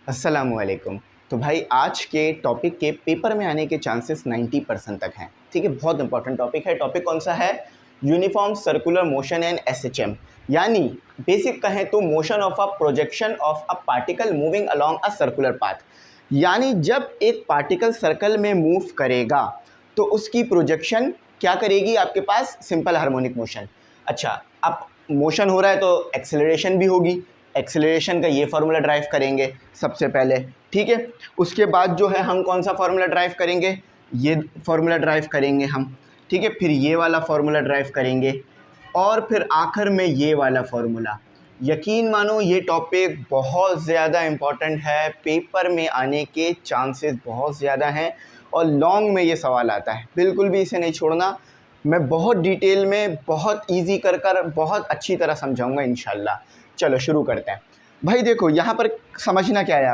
अस्सलामुअलैकुम। तो भाई आज के टॉपिक के पेपर में आने के चांसेस 90% तक हैं। ठीक है, बहुत इंपॉर्टेंट टॉपिक है। टॉपिक कौन सा है? Uniform circular motion and SHM, यानी बेसिक कहें तो motion of a projection of a particle moving along a circular path. यानी जब एक पार्टिकल सर्कल में मूव करेगा तो उसकी प्रोजेक्शन क्या करेगी? आपके पास सिंपल हार्मोनिक मोशन। अच्छा, अब मोशन हो रहा है तो एक्सेलरेशन भी होगी। एक्सेलरेशन का ये फार्मूला ड्राइव करेंगे सबसे पहले, ठीक है। उसके बाद जो है हम कौन सा फार्मूला ड्राइव करेंगे? ये फार्मूला ड्राइव करेंगे हम, ठीक है। फिर ये वाला फार्मूला ड्राइव करेंगे और फिर आखिर में ये वाला फार्मूला। यकीन मानो ये टॉपिक बहुत ज़्यादा इम्पॉर्टेंट है, पेपर में आने के चांसेस बहुत ज़्यादा हैं और लॉन्ग में ये सवाल आता है। बिल्कुल भी इसे नहीं छोड़ना। मैं बहुत डिटेल में, बहुत इजी कर बहुत अच्छी तरह समझाऊंगा इंशाल्लाह। चलो शुरू करते हैं। भाई देखो, यहाँ पर समझना क्या है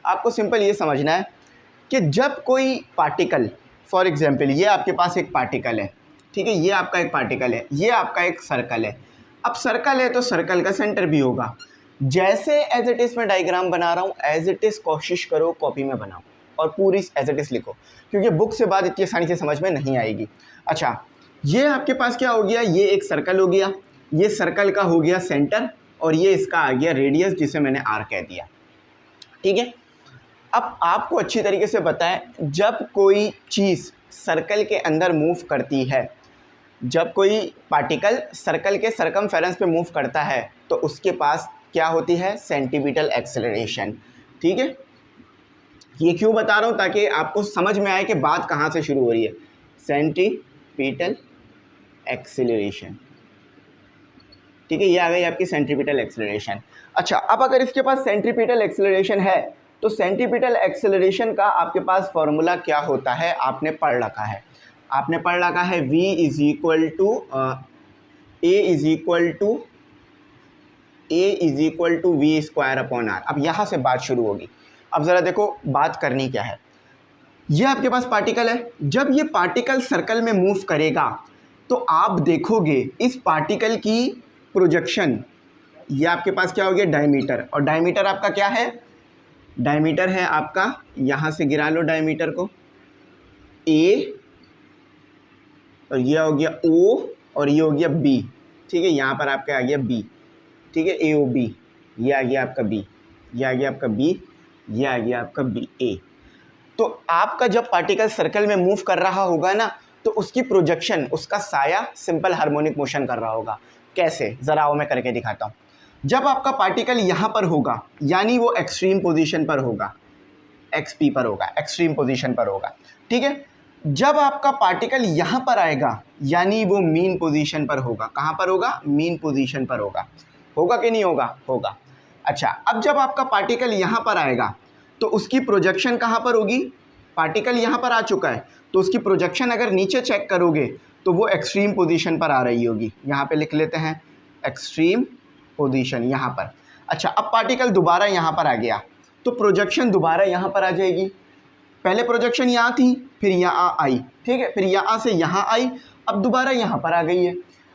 आपको सिंपल ये समझना है कि जब कोई पार्टिकल, फॉर एग्जांपल ये आपके पास एक पार्टिकल है, ठीक है, ये आपका एक पार्टिकल है, ये आपका एक सर्कल है। अब सर्कल है तो सर्कल का सेंटर भी होगा। जैसे एज इट इज़ मैं डायग्राम बना रहा हूँ, एज इट इज़ कोशिश करो कॉपी में बनाओ और पूरी एज इट इज़ लिखो, क्योंकि बुक से बाद इतनी आसानी से समझ में नहीं आएगी। अच्छा, ये आपके पास क्या हो गया? ये एक सर्कल हो गया, ये सर्कल का हो गया सेंटर और ये इसका आ गया रेडियस, जिसे मैंने आर कह दिया, ठीक है। अब आपको अच्छी तरीके से पता है, जब कोई चीज़ सर्कल के अंदर मूव करती है, जब कोई पार्टिकल सर्कल के सरकमफेरेंस पे मूव करता है तो उसके पास क्या होती है? सेंटीपिटल एक्सेलरेशन, ठीक है। ये क्यों बता रहा हूँ? ताकि आपको समझ में आए कि बात कहाँ से शुरू हो रही है। सेंटीपिटल एक्सेलरेशन, ठीक है, ये आ गई आपकी सेंट्रीपिटल एक्सेलरेशन। अच्छा, अब अगर इसके पास सेंट्रीपिटल एक्सेलरेशन है तो सेंट्रीपिटल एक्सेलरेशन का आपके पास फॉर्मूला क्या होता है? आपने पढ़ रखा है, V is equal to V square upon R. अब यहाँ से बात शुरू होगी। अब ज़रा देखो बात करनी क्या है। ये आपके पास पार्टिकल है, जब ये पार्टिकल सर्कल में मूव करेगा तो आप देखोगे इस पार्टिकल की प्रोजेक्शन, ये आपके पास क्या हो गया? डायमीटर। और डायमीटर आपका क्या है? डायमीटर है आपका, यहाँ से गिरा लो डायमीटर को, ए, और ये हो गया ओ, और ये हो गया बी, ठीक है। यहाँ पर आपका आ गया बी, ठीक है, ए ओ बी, ये आ गया आपका बी, ये आ गया आपका बी, ये आ गया आपका बी ए। तो आपका जब पार्टिकल सर्कल में मूव कर रहा होगा ना, तो उसकी प्रोजेक्शन, उसका साया सिंपल हार्मोनिक मोशन कर रहा होगा। कैसे? ज़रा आओ मैं करके दिखाता हूँ। जब आपका पार्टिकल यहाँ पर होगा, यानी वो एक्सट्रीम पोजीशन पर होगा, एक्स पी पर होगा, एक्सट्रीम पोजीशन पर होगा, ठीक है। जब आपका पार्टिकल यहाँ पर आएगा, यानी वो मीन पोजीशन पर होगा। कहाँ पर होगा? मीन पोजीशन पर होगा। होगा कि नहीं होगा? होगा। अच्छा, अब जब आपका पार्टिकल यहाँ पर आएगा तो उसकी प्रोजेक्शन कहाँ पर होगी? पार्टिकल यहाँ पर आ चुका है तो उसकी प्रोजेक्शन अगर नीचे चेक करोगे तो वो एक्सट्रीम पोजीशन पर आ रही होगी। यहाँ पे लिख लेते हैं एक्सट्रीम पोजीशन, यहाँ पर। अच्छा, अब पार्टिकल दोबारा यहाँ पर आ गया तो प्रोजेक्शन दोबारा यहाँ पर आ जाएगी। पहले प्रोजेक्शन यहाँ थी, फिर यहाँ आई, ठीक है, फिर यहाँ से यहाँ आई, अब दोबारा यहाँ पर आ गई है।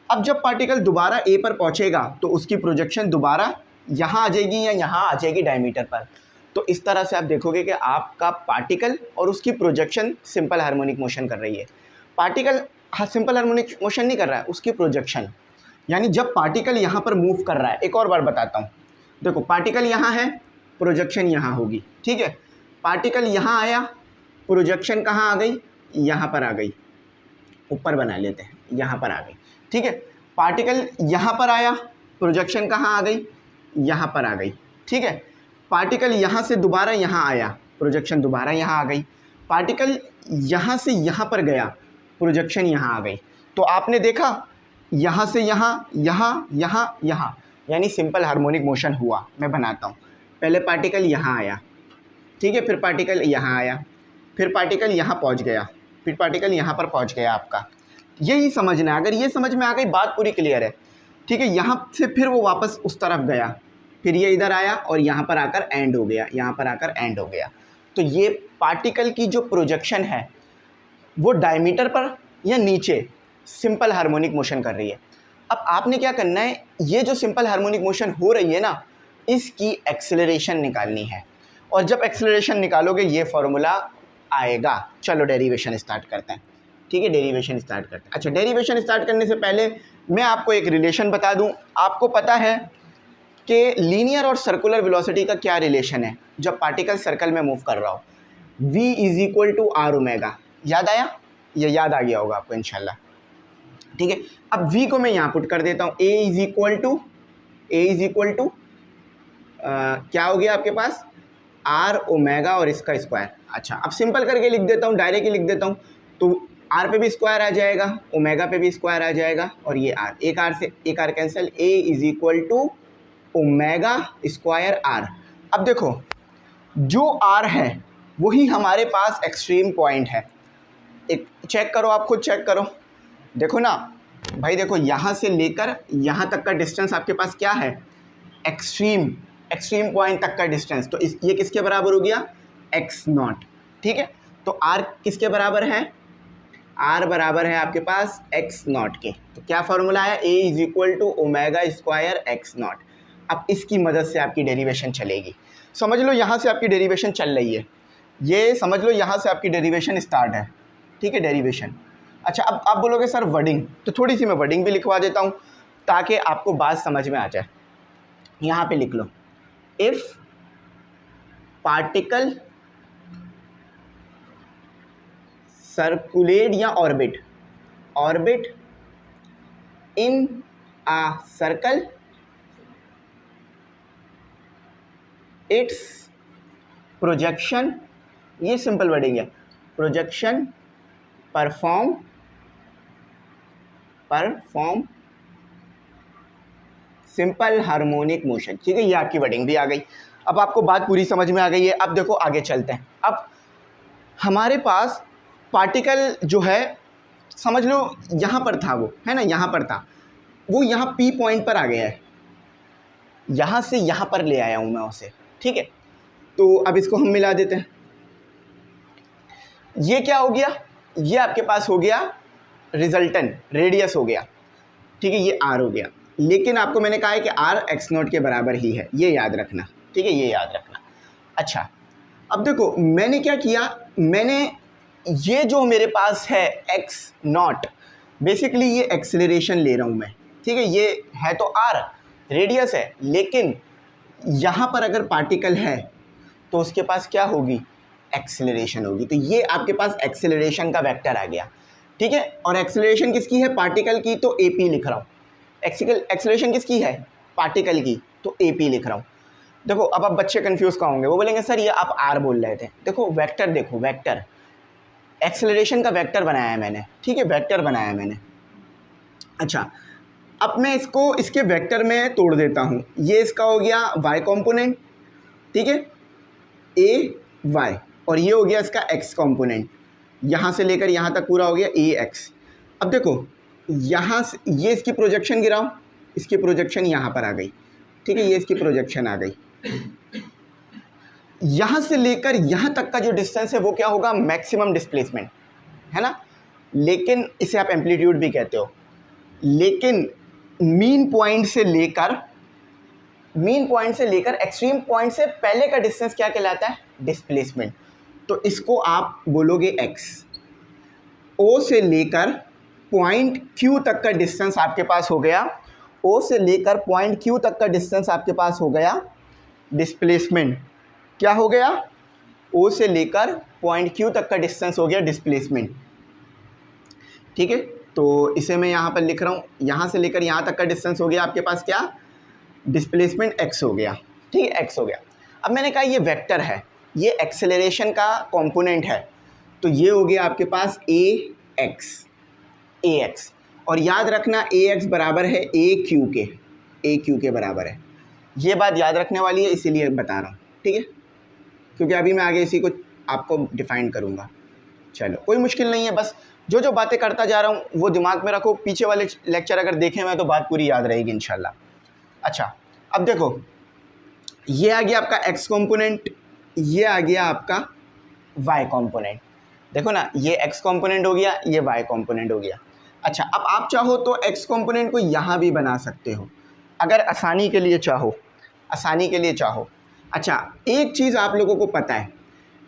अब जब पार्टिकल दोबारा ए पर पहुँचेगा तो उसकी प्रोजेक्शन दोबारा यहाँ आ जाएगी या यहाँ आ जाएगी डायमीटर पर। तो इस तरह से आप देखोगे कि आपका पार्टिकल और उसकी प्रोजेक्शन सिंपल हार्मोनिक मोशन कर रही है। पार्टिकल सिंपल हार्मोनिक मोशन नहीं कर रहा है, उसकी प्रोजेक्शन, यानी जब पार्टिकल यहाँ पर मूव कर रहा है। एक और बार बताता हूँ, देखो पार्टिकल यहाँ है, प्रोजेक्शन यहाँ होगी, ठीक है। पार्टिकल यहाँ आया, प्रोजेक्शन कहाँ आ गई? यहाँ पर आ गई, ऊपर बना लेते हैं, यहाँ पर आ गई, ठीक है। पार्टिकल यहाँ पर आया, प्रोजेक्शन कहाँ आ गई? यहाँ पर आ गई, ठीक है। पार्टिकल यहाँ से दोबारा यहाँ आया, प्रोजेक्शन दोबारा यहाँ आ गई। पार्टिकल यहाँ से यहाँ पर गया, प्रोजेक्शन यहाँ आ गई। तो आपने देखा यहाँ से यहाँ, यहाँ, यहाँ, यहाँ, यानी सिंपल हार्मोनिक मोशन हुआ। मैं बनाता हूँ। पहले पार्टिकल यहाँ आया, ठीक है, फिर पार्टिकल यहाँ आया, फिर पार्टिकल यहाँ पहुँच गया, फिर पार्टिकल यहाँ पर पहुँच गया। आपका यही समझना है। अगर ये समझ में आ गई, बात पूरी क्लियर है, ठीक है। यहाँ से फिर वो वापस उस तरफ गया, फिर ये इधर आया और यहाँ पर आकर एंड हो गया, यहाँ पर आकर एंड हो गया। तो ये पार्टिकल की जो प्रोजेक्शन है वो डायमीटर पर या नीचे सिंपल हार्मोनिक मोशन कर रही है। अब आपने क्या करना है, ये जो सिंपल हार्मोनिक मोशन हो रही है ना, इसकी एक्सेलरेशन निकालनी है। और जब एक्सेलरेशन निकालोगे ये फॉर्मूला आएगा। चलो डेरिवेशन स्टार्ट करते हैं। ठीक है, डेरिवेशन स्टार्ट करते हैं। अच्छा, डेरिवेशन स्टार्ट करने से पहले मैं आपको एक रिलेशन बता दूं। आपको पता है कि लीनियर और सर्कुलर वेलोसिटी का क्या रिलेशन है जब पार्टिकल सर्कल में मूव कर रहा हो? v is equal to R omega. याद आया? ये याद आ गया होगा आपको इंशाल्लाह। ठीक है, अब v को मैं यहाँ पुट कर देता हूँ। a इज इक्वल टू क्या हो गया आपके पास? आर ओमेगा और इसका स्क्वायर। अच्छा, अब सिंपल करके लिख देता हूँ, डायरेक्ट ही लिख देता हूँ। तो आर पे भी स्क्वायर आ जाएगा, ओमेगा पे भी स्क्वायर आ जाएगा, और ये आर, एक आर से एक R cancel. a is equal to omega square R. अब देखो, जो आर है वही हमारे पास एक्सट्रीम पॉइंट है। एक चेक करो, आप खुद चेक करो। देखो ना भाई, देखो यहाँ से लेकर यहाँ तक का डिस्टेंस आपके पास क्या है? एक्सट्रीम पॉइंट तक का डिस्टेंस। तो ये किसके बराबर हो गया? X not. ठीक है, तो आर किसके बराबर है? आर बराबर है आपके पास एक्स नॉट के। तो क्या फॉर्मूला है? a is equal to omega square X naught. अब इसकी मदद से आपकी डेरिवेशन चलेगी। समझ लो यहाँ से आपकी डेरिवेशन चल रही है, ये समझ लो यहाँ से आपकी डेरिवेशन स्टार्ट है। ठीक है, डेरिवेशन। अच्छा, अब आप बोलोगे सर वर्डिंग, तो थोड़ी सी मैं वर्डिंग भी लिखवा देता हूँ ताकि आपको बात समझ में आ जाए। यहाँ पे लिख लो, इफ पार्टिकल सर्कुलेट या orbit in a circle, its projection, ये सिंपल वर्डिंग है, projection perform simple harmonic motion. ठीक है, ये आपकी वर्डिंग भी आ गई। अब आपको बात पूरी समझ में आ गई है। अब देखो आगे चलते हैं। अब हमारे पास पार्टिकल जो है, समझ लो यहाँ पर था, वो है ना, यहाँ पर था, वो यहाँ P पॉइंट पर आ गया है, यहाँ से यहाँ पर ले आया हूँ मैं उसे। ठीक है, तो अब इसको हम मिला देते हैं। ये क्या हो गया? ये आपके पास हो गया रिजल्टेंट रेडियस हो गया। ठीक है, ये r हो गया, लेकिन आपको मैंने कहा है कि r x नॉट के बराबर ही है, ये याद रखना। ठीक है, ये याद रखना। अच्छा, अब देखो मैंने क्या किया, मैंने ये जो मेरे पास है x नॉट, बेसिकली ये एक्सेलरेशन ले रहा हूँ मैं। ठीक है, ये है तो r रेडियस है, लेकिन यहाँ पर अगर पार्टिकल है तो उसके पास क्या होगी? एक्सेलरेशन होगी। तो ये आपके पास एक्सेलरेशन का वेक्टर आ गया। ठीक है, और एक्सेलरेशन किसकी है? पार्टिकल की, तो AP लिख रहा हूँ। एक्सेलरेशन किसकी है? पार्टिकल की, तो AP लिख रहा हूँ। देखो अब आप बच्चे कंफ्यूज का होंगे, वो बोलेंगे सर ये आप R बोल रहे थे। देखो वेक्टर, देखो वेक्टर, एक्सेलरेशन का वेक्टर बनाया है मैंने। ठीक है, वेक्टर बनाया है मैंने। अच्छा, अब मैं इसको इसके वेक्टर में तोड़ देता हूँ। ये इसका हो गया y कॉम्पोनेंट, ठीक है, AY, और ये हो गया इसका x कॉम्पोनेंट, यहाँ से लेकर यहाँ तक पूरा हो गया AX। अब देखो यहाँ से ये इसकी प्रोजेक्शन गिराओ, इसकी प्रोजेक्शन यहाँ पर आ गई। ठीक है, ये इसकी प्रोजेक्शन आ गई। यहाँ से लेकर यहाँ तक का जो डिस्टेंस है वो क्या होगा? मैक्सिमम डिस्प्लेसमेंट, है ना, लेकिन इसे आप एम्पलीट्यूड भी कहते हो। लेकिन मीन पॉइंट से लेकर एक्सट्रीम पॉइंट से पहले का डिस्टेंस क्या कहलाता है? डिस्प्लेसमेंट। तो इसको आप बोलोगे x। O से लेकर पॉइंट Q तक का डिस्टेंस आपके पास हो गया, O से लेकर पॉइंट Q तक का डिस्टेंस आपके पास हो गया डिस्प्लेसमेंट। क्या हो गया? O से लेकर पॉइंट Q तक का डिस्टेंस हो गया डिस्प्लेसमेंट। ठीक है, तो इसे मैं यहाँ पर लिख रहा हूँ, यहाँ से लेकर यहाँ तक का डिस्टेंस हो गया आपके पास क्या? डिस्प्लेसमेंट x हो गया। ठीक है, x हो गया। अब मैंने कहा ये वेक्टर है, ये एक्सेलरेशन का कंपोनेंट है, तो ये हो गया आपके पास ax, और याद रखना ax बराबर है aq के बराबर है। ये बात याद रखने वाली है, इसीलिए बता रहा हूँ। ठीक है, क्योंकि अभी मैं आगे इसी को आपको डिफाइन करूँगा। चलो कोई मुश्किल नहीं है, बस जो जो बातें करता जा रहा हूँ वो दिमाग में रखो। पीछे वाले लेक्चर अगर देखें मैं तो बात पूरी याद रहेगी इंशाल्लाह। अच्छा, अब देखो ये आ गया आपका x कंपोनेंट, ये आ गया आपका y कंपोनेंट। देखो ना, ये x कंपोनेंट हो गया, ये y कंपोनेंट हो गया। अच्छा, अब आप चाहो तो x कंपोनेंट को यहाँ भी बना सकते हो, अगर आसानी के लिए चाहो। अच्छा, एक चीज़ आप लोगों को पता है,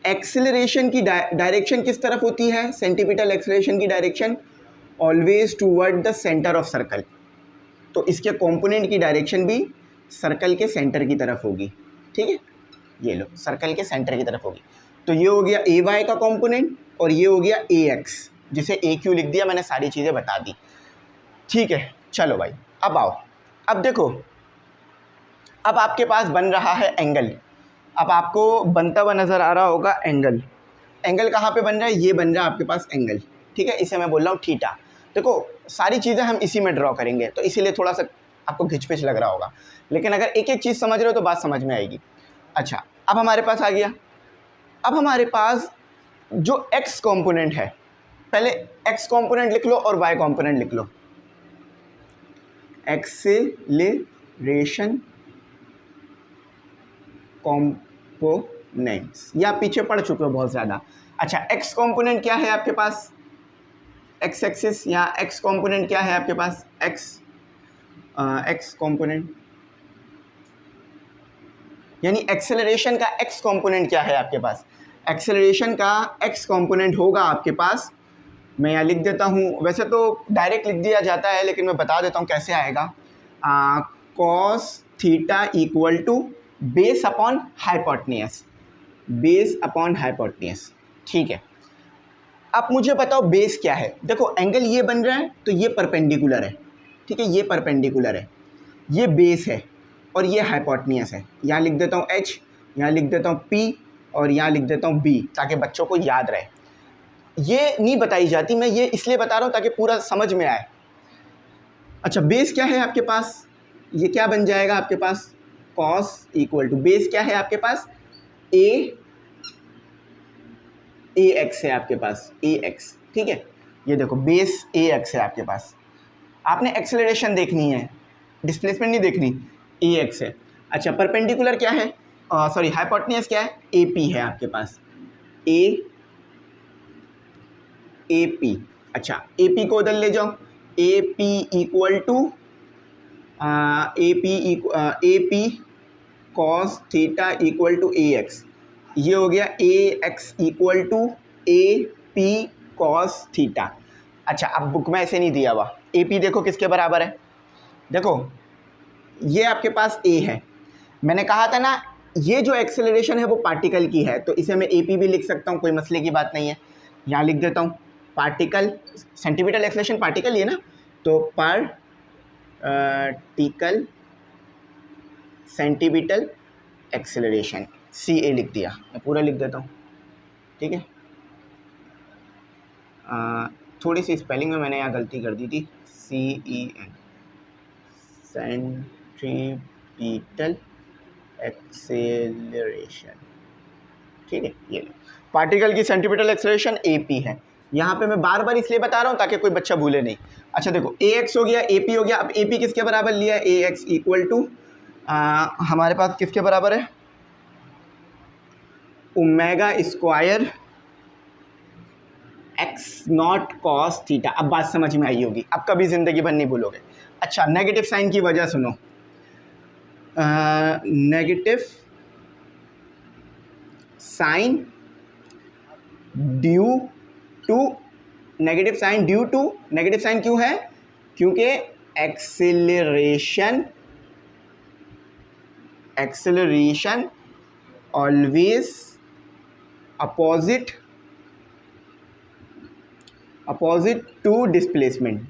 एक्सेलरेशन की डायरेक्शन किस तरफ होती है? सेंटीपिटल एक्सेलरेशन की direction always toward the centre of circle. तो इसके कंपोनेंट की डायरेक्शन भी सर्कल के सेंटर की तरफ होगी। ठीक है, ये लो, सर्कल के सेंटर की तरफ होगी। तो ये हो गया ए वाई का कंपोनेंट और ये हो गया ए एक्स, जिसे ए क्यू लिख दिया मैंने, सारी चीज़ें बता दी। ठीक है, चलो भाई, अब आओ। अब देखो, अब आपके पास बन रहा है एंगल। अब आपको बनता हुआ नज़र आ रहा होगा एंगल। एंगल कहाँ पे बन रहा है? ये बन रहा है आपके पास एंगल। ठीक है, इसे मैं बोल रहा हूँ थीटा। देखो, सारी चीज़ें हम इसी में ड्रॉ करेंगे, तो इसीलिए थोड़ा सा आपको घिचपिच लग रहा होगा, लेकिन अगर एक एक चीज़ समझ रहे हो तो बात समझ में आएगी। अच्छा, अब हमारे पास आ गया, अब हमारे पास जो x कंपोनेंट है, पहले x कंपोनेंट लिख लो और y कंपोनेंट लिख लो। एक्सेलरेशन कंपोनेंट्स, या पीछे पढ़ चुके हो बहुत ज़्यादा। अच्छा, x कंपोनेंट क्या है आपके पास? x एक्सिस, या x कंपोनेंट क्या है आपके पास? x कंपोनेंट, यानी एक्सेलरेशन का x कंपोनेंट क्या है आपके पास? एक्सेलरेशन का x कंपोनेंट होगा आपके पास, मैं यहाँ लिख देता हूँ, वैसे तो डायरेक्ट लिख दिया जाता है लेकिन मैं बता देता हूँ कैसे आएगा। Cos theta equal to base upon hypotenuse, base upon hypotenuse. ठीक है, अब मुझे बताओ बेस क्या है। देखो, एंगल ये बन रहा है तो ये परपेंडिकुलर है। ठीक है, ये परपेंडिकुलर है, ये बेस है और ये हाइपोटेन्यूस है। यहाँ लिख देता हूँ h, यहाँ लिख देता हूँ p और यहाँ लिख देता हूँ b, ताकि बच्चों को याद रहे। ये नहीं बताई जाती, मैं ये इसलिए बता रहा हूँ ताकि पूरा समझ में आए। अच्छा, बेस क्या है आपके पास? ये क्या बन जाएगा आपके पास? कॉस इक्वल टू, बेस क्या है आपके पास? ए एक्स है आपके पास, ए एक्स। ठीक है, ये देखो बेस ए एक्स है आपके पास। आपने एक्सेलरेशन देखनी है, डिस्प्लेसमेंट नहीं देखनी, ए एक्स है। अच्छा, परपेंडिकुलर क्या है? सॉरी, हाइपोटेन्यूस क्या है? ए पी है आपके पास, ए पी। अच्छा, ए पी को उधर ले जाओ, A P equal to A P cos theta equal to A X. ये हो गया A X equal to A P cos theta. अच्छा, अब बुक में ऐसे नहीं दिया हुआ। ए पी देखो किसके बराबर है? देखो, ये आपके पास ए है, मैंने कहा था ना ये जो एक्सेलरेशन है वो पार्टिकल की है, तो इसे मैं ए पी भी लिख सकता हूँ, कोई मसले की बात नहीं है। यहाँ लिख देता हूँ पार्टिकल, सेंटीमीटर एक्सेलरेशन पार्टिकल ही है ना, तो पार्टिकल सेंटीमीटर एक्सेलरेशन, सी ए लिख दिया, मैं पूरा लिख देता हूँ। ठीक है, थोड़ी सी स्पेलिंग में मैंने यहाँ गलती कर दी थी, CEN, सेंटीमीटर एक्सेलरेशन। ठीक है, ये पार्टिकल की सेंटीमीटर एक्सेलरेशन AP है। यहाँ पे मैं बार बार इसलिए बता रहा हूँ ताकि कोई बच्चा भूले नहीं। अच्छा देखो, AX हो गया, AP हो गया। अब AP किसके बराबर लिया है? AX इक्वल टू हमारे पास किसके बराबर है? Omega square X naught cos theta. अब बात समझ में आई होगी, अब कभी ज़िंदगी भर नहीं भूलोगे। अच्छा, नेगेटिव साइन की वजह सुनो, negative sign due to, negative sign due to, negative sign क्यों है? क्योंकि acceleration always opposite to displacement.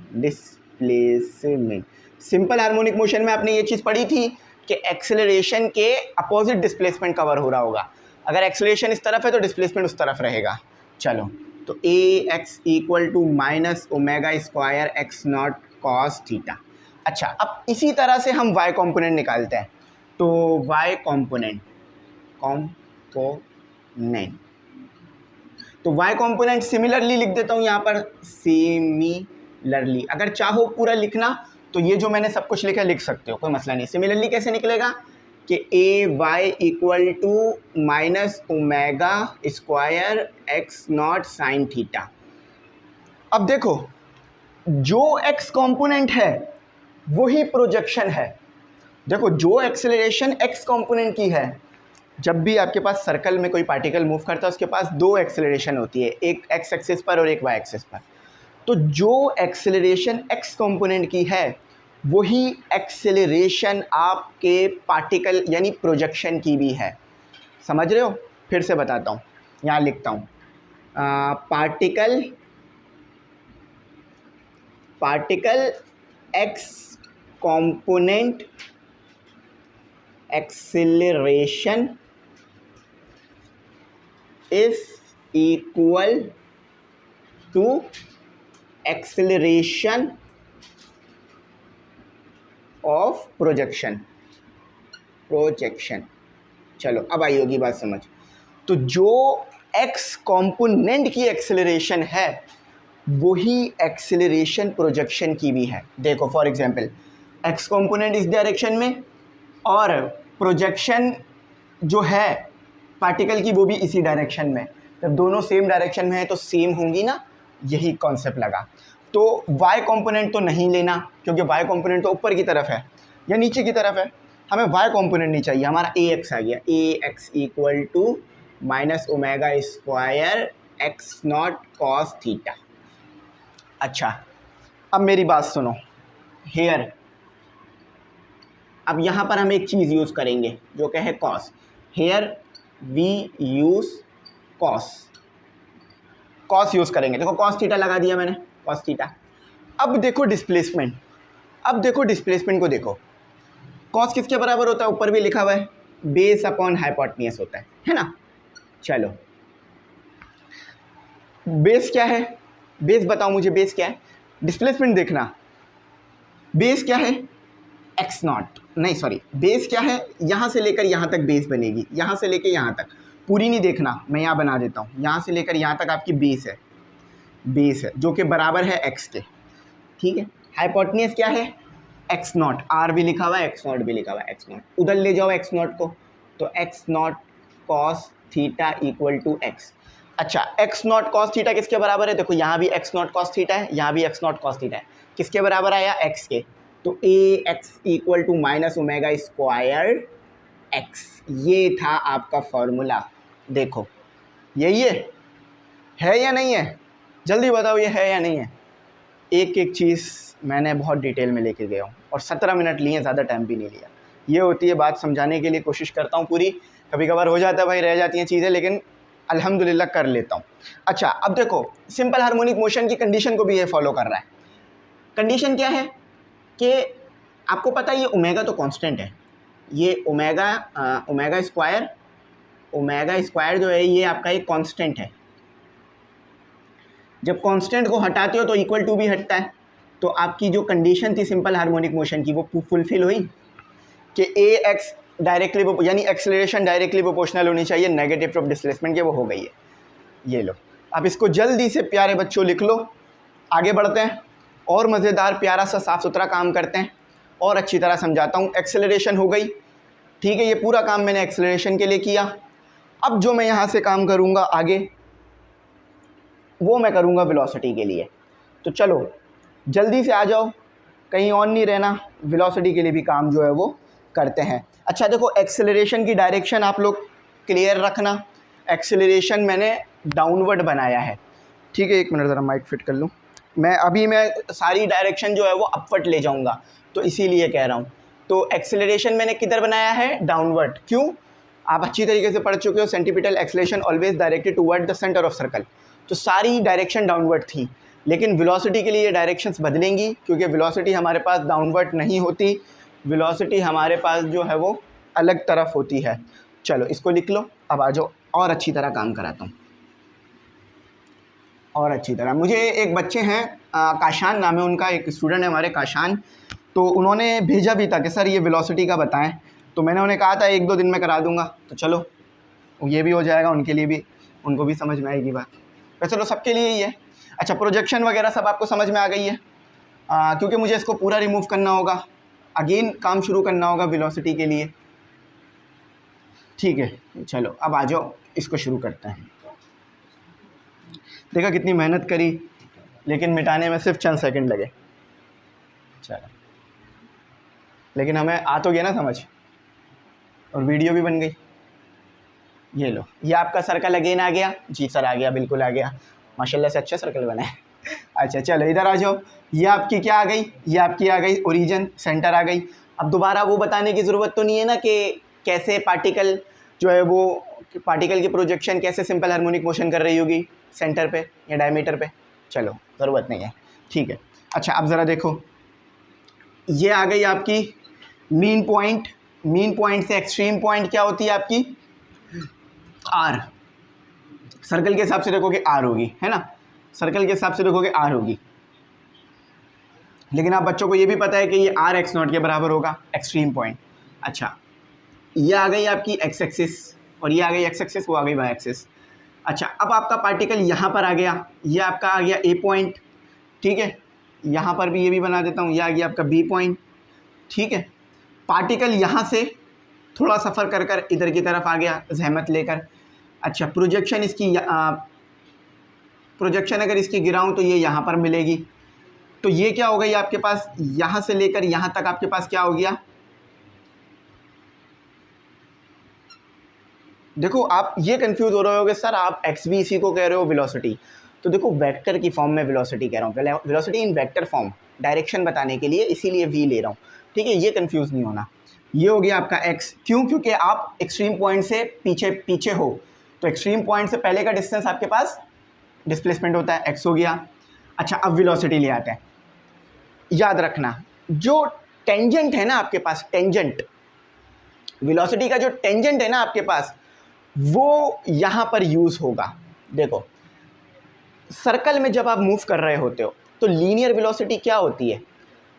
Simple harmonic motion में आपने ये चीज़ पढ़ी थी कि एक्सेलरेशन के अपोजिट डिस्प्लेसमेंट कवर हो रहा होगा। अगर एक्सेलरेशन इस तरफ है तो डिस्प्लेसमेंट उस तरफ रहेगा। चलो, तो A X equal to minus omega square X naught cos theta. अच्छा, अब इसी तरह से हम y कंपोनेंट निकालते हैं, तो y कंपोनेंट तो y कंपोनेंट सिमिलरली लिख देता हूँ यहाँ पर, सिमिलरली। अगर चाहो पूरा लिखना तो ये जो मैंने सब कुछ लिखा लिख सकते हो, कोई मसला नहीं। सिमिलरली कैसे निकलेगा कि A Y equal to minus omega square X naught sine theta. अब देखो, जो x कंपोनेंट है वही प्रोजेक्शन है। देखो, जो एक्सेलरेशन x कंपोनेंट की है जब भी आपके पास सर्कल में कोई पार्टिकल मूव करता है उसके पास दो एक्सेलरेशन होती है, एक एक्स एक्सिस पर और एक वाई एक्सिस पर। तो जो एक्सेलरेशन एक्स कंपोनेंट की है वही एक्सेलरेशन आपके पार्टिकल यानी प्रोजेक्शन की भी है। समझ रहे हो? फिर से बताता हूँ, यहाँ लिखता हूँ, particle X component acceleration is equal to acceleration of projection. चलो अब आई होगी बात समझ। तो जो एक्स कंपोनेंट की एक्सेलरेशन है वही एक्सेलरेशन प्रोजेक्शन की भी है। देखो फॉर एग्जांपल एक्स कंपोनेंट इस डायरेक्शन में और प्रोजेक्शन जो है पार्टिकल की वो भी इसी डायरेक्शन में। जब दोनों सेम डायरेक्शन में है तो सेम होंगी ना, यही कॉन्सेप्ट लगा। तो y कंपोनेंट तो नहीं लेना क्योंकि y कंपोनेंट तो ऊपर की तरफ है या नीचे की तरफ है, हमें y कंपोनेंट नहीं चाहिए। हमारा ax आ गया, ax equal to minus omega square X naught cos theta. अच्छा अब मेरी बात सुनो, हेयर अब यहाँ पर हम एक चीज़ यूज़ करेंगे जो क्या है cos. Here we use cos use करेंगे। देखो कॉस थीटा लगा दिया मैंने, कॉस थीटा। अब देखो डिस्प्लेसमेंट, को देखो, कॉस किसके बराबर होता है? ऊपर भी लिखा हुआ है, बेस अपॉन हाइपोटेन्यूज होता है ना। चलो बेस क्या है? बेस बताओ मुझे, बेस क्या है? डिस्प्लेसमेंट देखना, बेस क्या है? एक्स नॉट, नहीं सॉरी, बेस क्या है? यहाँ से लेकर यहाँ तक बेस बनेगी, यहाँ से लेकर यहाँ तक, पूरी नहीं देखना, मैं यहाँ बना देता हूँ। यहाँ से लेकर यहाँ तक आपकी बेस है जो कि बराबर है एक्स के, ठीक है। हाइपोटेन्यूज क्या है? एक्स नॉट, आर भी लिखा हुआ है, एक्स नॉट भी लिखा हुआ है, एक्स नॉट। उधर ले जाओ एक्स नॉट को, तो X naught cos theta equal to X. अच्छा एक्स नॉट कॉस थीटा किसके बराबर है? देखो यहाँ भी एक्स नॉट कॉस थीटा है, यहाँ भी एक्स नॉट कॉस थीटा है, किसके बराबर आया? एक्स के। तो A X equal to minus omega square X, ये था आपका फॉर्मूला। देखो यही है या नहीं है? जल्दी बताओ ये है या नहीं है। एक एक चीज़ मैंने बहुत डिटेल में लेके गया हूँ और 17 मिनट लिए, ज़्यादा टाइम भी नहीं लिया। ये होती है बात, समझाने के लिए कोशिश करता हूँ पूरी, कभी कभार हो जाता है भाई, रह जाती हैं चीज़ें, लेकिन अल्हम्दुलिल्लाह कर लेता हूँ। अच्छा अब देखो सिंपल हार्मोनिक मोशन की कंडीशन को भी ये फॉलो कर रहा है। कंडीशन क्या है कि आपको पता है ये ओमेगा तो कांस्टेंट है, ये ओमेगा स्क्वायर जो है ये आपका एक कांस्टेंट है। जब कांस्टेंट को हटाते हो तो इक्वल टू भी हटता है। तो आपकी जो कंडीशन थी सिंपल हार्मोनिक मोशन की वो फुलफिल हुई कि ए एक्स डायरेक्टली यानी एक्सेलरेशन डायरेक्टली प्रोपोर्शनल होनी चाहिए नेगेटिव ऑफ डिस्प्लेसमेंट के, वो हो गई है। ये लो अब इसको जल्दी से प्यारे बच्चों लिख लो, आगे बढ़ते हैं और मज़ेदार प्यारा सा साफ़ सुथरा काम करते हैं और अच्छी तरह समझाता हूँ। एक्सेलरेशन हो गई, ठीक है, ये पूरा काम मैंने एक्सेलरेशन के लिए किया। अब जो मैं यहाँ से काम करूँगा आगे वो मैं करूँगा वेलोसिटी के लिए। तो चलो जल्दी से आ जाओ, कहीं और नहीं रहना, वेलोसिटी के लिए भी काम जो है वो करते हैं। अच्छा देखो एक्सेलरेशन की डायरेक्शन आप लोग क्लियर रखना, एक्सेलरेशन मैंने डाउनवर्ड बनाया है, ठीक है। एक मिनट ज़रा माइक फिट कर लूँ, मैं सारी डायरेक्शन जो है वो अपवर्ड ले जाऊँगा, तो इसीलिए कह रहा हूँ। तो एक्सेलरेशन मैंने किधर बनाया है? डाउनवर्ड। क्यों? आप अच्छी तरीके से पढ़ चुके हो, centripetal acceleration always directed toward the centre of circle. तो सारी डायरेक्शन डाउनवर्ड थी, लेकिन वेलोसिटी के लिए ये डायरेक्शंस बदलेंगी क्योंकि वेलोसिटी हमारे पास डाउनवर्ड नहीं होती, वेलोसिटी हमारे पास जो है वो अलग तरफ होती है। चलो इसको लिख लो। अब आ जाओ और अच्छी तरह काम कराता हूँ, और अच्छी तरह। मुझे एक बच्चे हैं काशान नाम है उनका, एक स्टूडेंट है हमारे काशान, तो उन्होंने भेजा भी था कि सर ये वेलोसिटी का बताएं, तो मैंने उन्हें कहा था 1-2 दिन में करा दूंगा। तो चलो ये भी हो जाएगा, उनके लिए भी, उनको भी समझ में आएगी बात। वैसे चलो सबके लिए ही है। अच्छा प्रोजेक्शन वगैरह सब आपको समझ में आ गई है, क्योंकि मुझे इसको पूरा रिमूव करना होगा, अगेन काम शुरू करना होगा वेलोसिटी के लिए, ठीक है। चलो अब आ जाओ इसको शुरू करते हैं। देखा कितनी मेहनत करी लेकिन मिटाने में सिर्फ चंद सेकंड लगे। चलो लेकिन हमें आ तो गया ना समझ, और वीडियो भी बन गई। ये लो, ये आपका सर्कल अगेन आ गया। जी सर आ गया, बिल्कुल आ गया, माशाल्लाह से अच्छा सर्कल बना है। अच्छा चलो इधर आ जाओ, ये आपकी क्या आ गई, ये आपकी आ गई ओरिजिन, सेंटर आ गई। अब दोबारा वो बताने की ज़रूरत तो नहीं है ना कि कैसे पार्टिकल जो है वो पार्टिकल की प्रोजेक्शन कैसे सिंपल हार्मोनिक मोशन कर रही होगी सेंटर पे या डायमीटर पे, चलो ज़रूरत नहीं है, ठीक है। अच्छा अब ज़रा देखो, ये आ गई आपकी मीन पॉइंट, मीन पॉइंट से एक्सट्रीम पॉइंट क्या होती है आपकी आर, सर्कल के हिसाब से देखोगे आर होगी, है ना, सर्कल के हिसाब से देखोगे आर होगी, लेकिन आप बच्चों को ये भी पता है कि ये आर एक्स नॉट के बराबर होगा एक्सट्रीम पॉइंट। अच्छा ये आ गई आपकी एक्स एक्सिस और ये आ गई एक्स एक्सिस, वो आ गई वाई एक्सिस। अच्छा अब आपका पार्टिकल यहाँ पर आ गया, ये आपका आ गया ए पॉइंट, ठीक है, यहाँ पर भी ये भी बना देता हूँ, ये आ गया आपका बी पॉइंट, ठीक है। पार्टिकल यहाँ से थोड़ा सफ़र कर कर इधर की तरफ आ गया जहमत लेकर। अच्छा प्रोजेक्शन इसकी प्रोजेक्शन अगर इसकी गिराऊँ तो ये यहाँ पर मिलेगी, तो ये क्या हो गई आपके पास, यहाँ से लेकर यहाँ तक आपके पास क्या हो गया, देखो आप ये कंफ्यूज हो रहे होगे सर आप एक्स बी सी को कह रहे हो वेलोसिटी, तो देखो वेक्टर की फॉर्म में वेलोसिटी कह रहा हूँ, वेलोसिटी इन वेक्टर फॉर्म, डायरेक्शन बताने के लिए इसीलिए वी ले रहा हूँ, ठीक है, ये कंफ्यूज नहीं होना। ये हो गया आपका एक्स, क्यों, क्योंकि आप एक्सट्रीम पॉइंट से पीछे हो, तो एक्सट्रीम पॉइंट से पहले का डिस्टेंस आपके पास डिस्प्लेसमेंट होता है, एक्स हो गया। अच्छा अब वेलोसिटी ले आते हैं, याद रखना जो टेंजेंट है ना आपके पास, टेंजेंट वेलोसिटी का जो टेंजेंट है ना आपके पास, वो यहाँ पर यूज़ होगा। देखो सर्कल में जब आप मूव कर रहे होते हो तो लीनियर वेलोसिटी क्या होती है,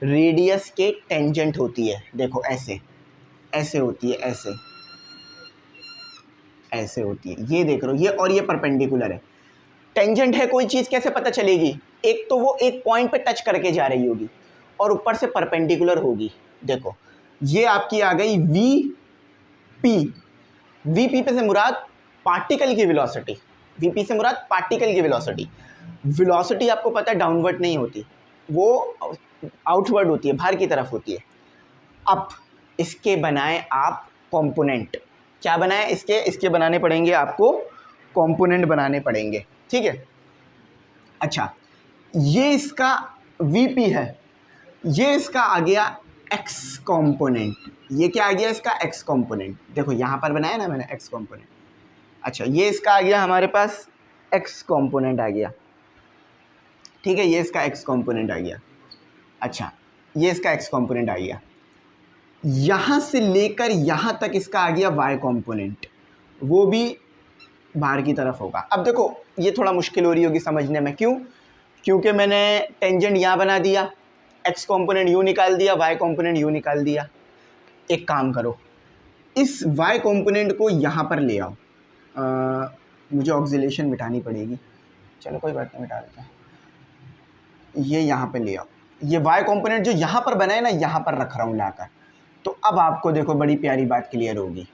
रेडियस के टेंजेंट होती है, देखो ऐसे ऐसे होती है, ऐसे ऐसे होती है, ये देख रहे हो, ये और ये परपेंडिकुलर है। टेंजेंट है कोई चीज़ कैसे पता चलेगी, एक तो वो एक पॉइंट पे टच करके जा रही होगी और ऊपर से परपेंडिकुलर होगी। देखो ये आपकी आ गई वी पी, वी पी पे से मुराद पार्टिकल की वेलोसिटी, वी पी से मुराद पार्टिकल की वेलोसिटी। वेलोसिटी आपको पता है डाउनवर्ड नहीं होती, वो आउटवर्ड होती है, बाहर की तरफ होती है। अब इसके बनाए आप कंपोनेंट, क्या बनाए इसके बनाने पड़ेंगे आपको, कंपोनेंट बनाने पड़ेंगे, ठीक है। अच्छा ये इसका वीपी है, ये इसका आ गया एक्स कंपोनेंट, ये क्या आ गया इसका एक्स कंपोनेंट, देखो यहाँ पर बनाया ना मैंने एक्स कंपोनेंट। अच्छा ये इसका आ गया हमारे पास एक्स कंपोनेंट आ गया, ठीक है, ये इसका एक्स कंपोनेंट आ गया। अच्छा ये इसका एक्स कंपोनेंट आ गया, यहाँ से लेकर यहाँ तक इसका आ गया वाई कंपोनेंट, वो भी बाहर की तरफ होगा। अब देखो ये थोड़ा मुश्किल हो रही होगी समझने में, क्यों, क्योंकि मैंने टेंजेंट यहाँ बना दिया, एक्स कंपोनेंट यूँ निकाल दिया, वाई कंपोनेंट यूँ निकाल दिया। एक काम करो, इस वाई कंपोनेंट को यहाँ पर ले आओ, मुझे ऑक्सीलेशन मिटानी पड़ेगी, चलो कोई बात नहीं मिटा देते हैं, ये यहाँ पे ले आओ, ये वाई कंपोनेंट जो यहाँ पर बना है ना यहाँ पर रख रहा हूँ लाकर, तो अब आपको देखो बड़ी प्यारी बात क्लियर होगी,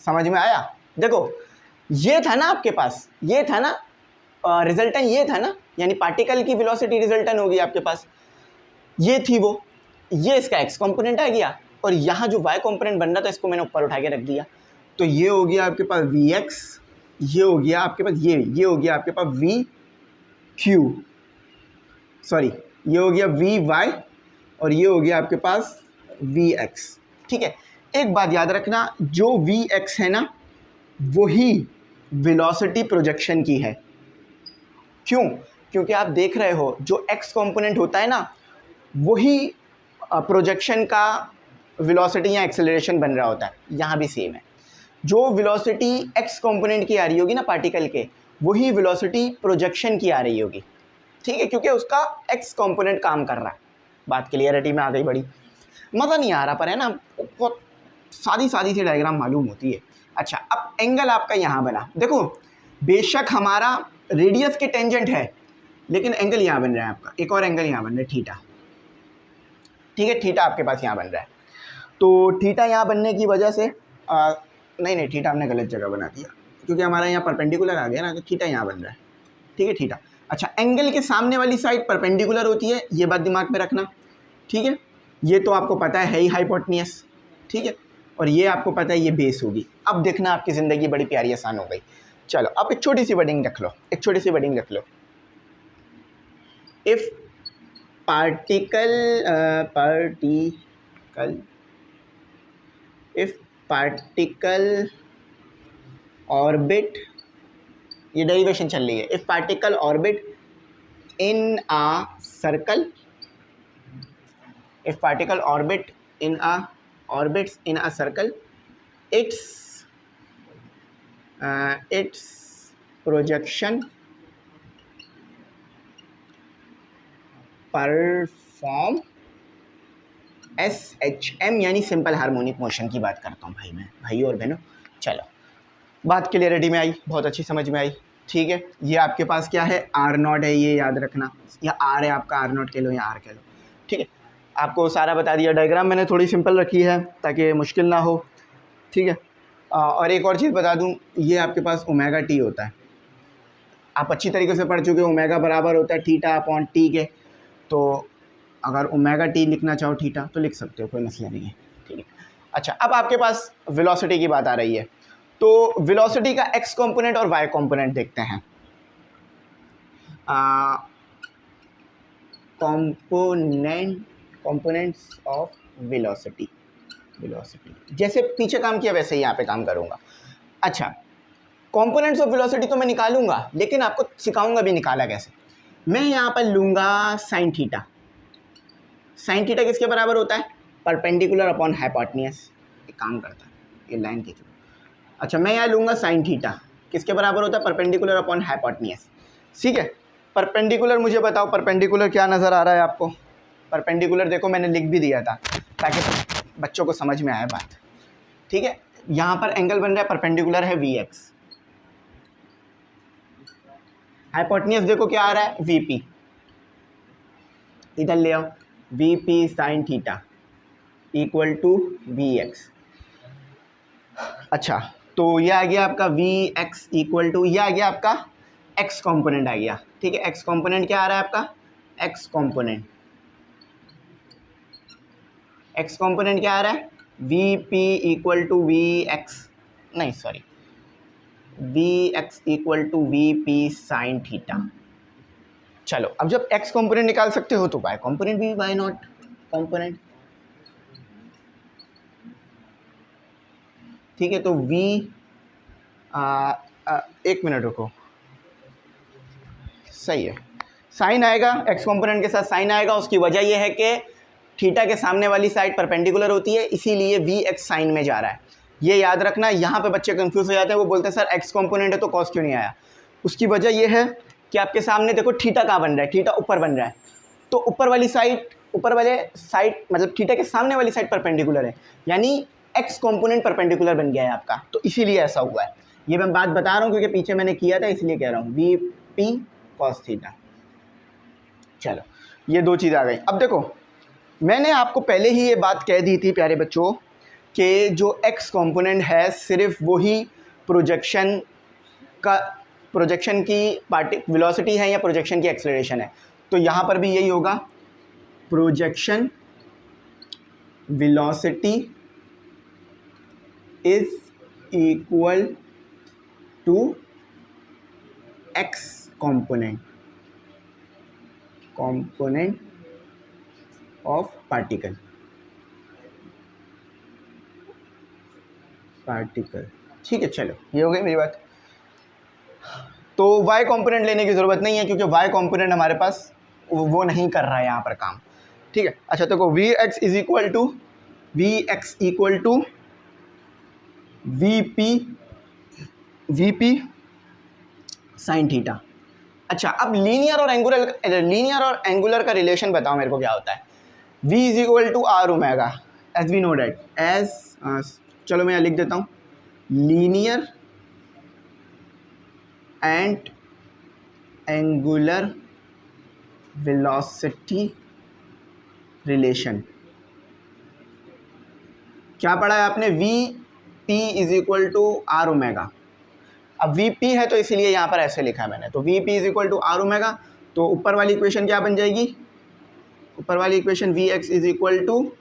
समझ में आया। देखो ये था ना आपके पास, ये था ना रिजल्टेंट, ये था ना, यानी पार्टिकल की वेलोसिटी रिजल्टेंट होगी आपके पास, ये थी वो, ये इसका एक्स कंपोनेंट आ गया और यहाँ जो वाई कंपोनेंट बन रहा था इसको मैंने ऊपर उठा के रख दिया, तो ये हो गया आपके पास वी एक्स, ये हो गया आपके पास ये हो गया आपके पास वी क्यू, सॉरी ये हो गया वी वाई और ये हो गया आपके पास वी एक्स, ठीक है। एक बात याद रखना, जो वी एक्स है ना वही वेलोसिटी प्रोजेक्शन की है, क्यों, क्योंकि आप देख रहे हो जो एक्स कंपोनेंट होता है ना वही प्रोजेक्शन का वेलोसिटी या एक्सेलरेशन बन रहा होता है, यहाँ भी सेम है, जो वेलोसिटी एक्स कंपोनेंट की आ रही होगी ना पार्टिकल के, वही वेलोसिटी प्रोजेक्शन की आ रही होगी, ठीक है, क्योंकि उसका एक्स कंपोनेंट काम कर रहा है। बात क्लियरिटी में आ गई, बड़ी मज़ा नहीं आ रहा पर है ना, बहुत सादी सी डायग्राम मालूम होती है। अच्छा अब एंगल आपका यहाँ बना, देखो बेशक हमारा रेडियस के टेंजेंट है लेकिन एंगल यहाँ बन रहा है आपका, एक और एंगल यहाँ बन रहा है थीटा, ठीक है, थीटा आपके पास यहाँ बन रहा है, तो थीटा यहाँ बनने की वजह से नहीं थीटा हमने गलत जगह बना दिया क्योंकि हमारा यहाँ परपेंडिकुलर आ गया ना, तो थीटा यहाँ बन रहा है, ठीक है थीटा। अच्छा एंगल के सामने वाली साइड परपेंडिकुलर होती है, ये बात दिमाग में रखना, ठीक है, ये तो आपको पता है ही हाइपोटेन्यूस, ठीक है। और ये आपको पता है ये बेस होगी। अब देखना आपकी ज़िंदगी बड़ी प्यारी आसान हो गई। चलो अब एक छोटी सी वर्डिंग रख लो, एक छोटी सी वर्डिंग रख लो। इफ़ पार्टिकल ऑर्बिट, ये डेरिवेशन चल रही है। If particle orbit in a circle, if particle orbit in a orbits in a circle, its projection perform SHM, यानी सिंपल हार्मोनिक मोशन की बात करता हूँ भाई और बहनों। चलो बात क्लियरिटी में आई, बहुत अच्छी समझ में आई। ठीक है, ये आपके पास क्या है, R0 है, ये याद रखना, या R है आपका, R0 कह लो या R कह लो। ठीक है, आपको सारा बता दिया। डायग्राम मैंने थोड़ी सिंपल रखी है ताकि मुश्किल ना हो। ठीक है, और एक और चीज़ बता दूं, ये आपके पास ओमेगा टी होता है, आप अच्छी तरीके से पढ़ चुके हो। ओमेगा बराबर होता है थीटा अपॉन टी के, तो अगर ओमेगा टी लिखना चाहो थीटा तो लिख सकते हो, कोई मसला नहीं है। ठीक है, अच्छा अब आपके पास वेलोसिटी की बात आ रही है, तो वेलोसिटी का एक्स कॉम्पोनेंट और वाई कॉम्पोनेंट देखते हैं। कंपोनेंट्स ऑफ वेलोसिटी, जैसे पीछे काम किया वैसे ही यहाँ पे काम करूँगा। अच्छा, कंपोनेंट्स ऑफ वेलोसिटी तो मैं निकालूंगा, लेकिन आपको सिखाऊंगा भी निकाला कैसे। मैं यहाँ पर लूँगा साइन थीटा। साइन थीटा किसके बराबर होता है, परपेंडिकुलर अपॉन हाइपोटेन्यूज। एक काम करता है, ये लाइन खींच लो। अच्छा, मैं यहाँ लूँगा साइन थीटा, किसके बराबर होता है, परपेंडिकुलर अपॉन हाइपोटेन्यूज। ठीक है, परपेंडिकुलर मुझे बताओ, परपेंडिकुलर क्या नज़र आ रहा है आपको। परपेंडिकुलर देखो मैंने लिख भी दिया था ताकि बच्चों को समझ में आए बात। ठीक है, यहाँ पर एंगल बन रहा है, परपेंडिकुलर है VX। हाइपोटेन्यूज देखो क्या आ रहा है, VP। इधर ले आओ, VP sine theta equal to VX। अच्छा, तो ये आ गया आपका VX इक्वल टू, ये आ गया आपका X कॉम्पोनेंट आ गया। ठीक है, X कॉम्पोनेंट क्या आ रहा है आपका, X कॉम्पोनेंट क्या आ रहा है, VP इक्वल टू VX, नहीं sorry, VX equal to VP sine theta. चलो अब जब X कॉम्पोनेंट निकाल सकते हो तो Y कॉम्पोनेंट भी वाई नॉट कॉम्पोनेंट। ठीक है, तो एक मिनट रुको, सही है, साइन आएगा, X कॉम्पोनेंट के साथ साइन आएगा। उसकी वजह यह है कि थीटा के सामने वाली साइड परपेंडिकुलर होती है, इसीलिए VX साइन में जा रहा है। ये याद रखना, यहाँ पे बच्चे कंफ्यूज हो जाते हैं, वो बोलते हैं सर X कॉम्पोनेंट है तो कॉस क्यों नहीं आया। उसकी वजह यह है कि आपके सामने देखो थीटा कहाँ बन रहा है, थीटा ऊपर बन रहा है, तो ऊपर वाले साइड मतलब थीटा के सामने वाली साइड परपेंडिकुलर है, यानी X कॉम्पोनेंट परपेंडिकुलर बन गया है आपका, तो इसीलिए ऐसा हुआ है। ये मैं बात बता रहा हूँ क्योंकि पीछे मैंने किया था, इसलिए कह रहा हूँ, VP कॉस थीटा। चलो ये दो चीज़ आ गई। अब देखो, मैंने आपको पहले ही ये बात कह दी थी प्यारे बच्चों कि जो X कॉम्पोनेंट है सिर्फ वही प्रोजेक्शन की वेलोसिटी है या प्रोजेक्शन की एक्सेलरेशन है। तो यहाँ पर भी यही होगा, projection velocity is equal to X component of particle. ठीक है, चलो ये हो गई मेरी बात। तो y कंपोनेंट लेने की ज़रूरत नहीं है क्योंकि y कंपोनेंट हमारे पास वो नहीं कर रहा है यहाँ पर काम। ठीक है, अच्छा देखो, Vx equal to VP sine theta. अच्छा, अब लीनियर और एंगुलर का रिलेशन बताओ मेरे को क्या होता है। V is equal to R omega, as we know that as, चलो मैं यहाँ लिख देता हूँ, linear and angular velocity relation. क्या पढ़ा है आपने, VP is equal to R omega. अब VP है तो इसीलिए यहाँ पर ऐसे लिखा है मैंने, तो VP is equal to R omega. तो ऊपर वाली इक्वेशन क्या बन जाएगी, ऊपर वाली equation VX is equal to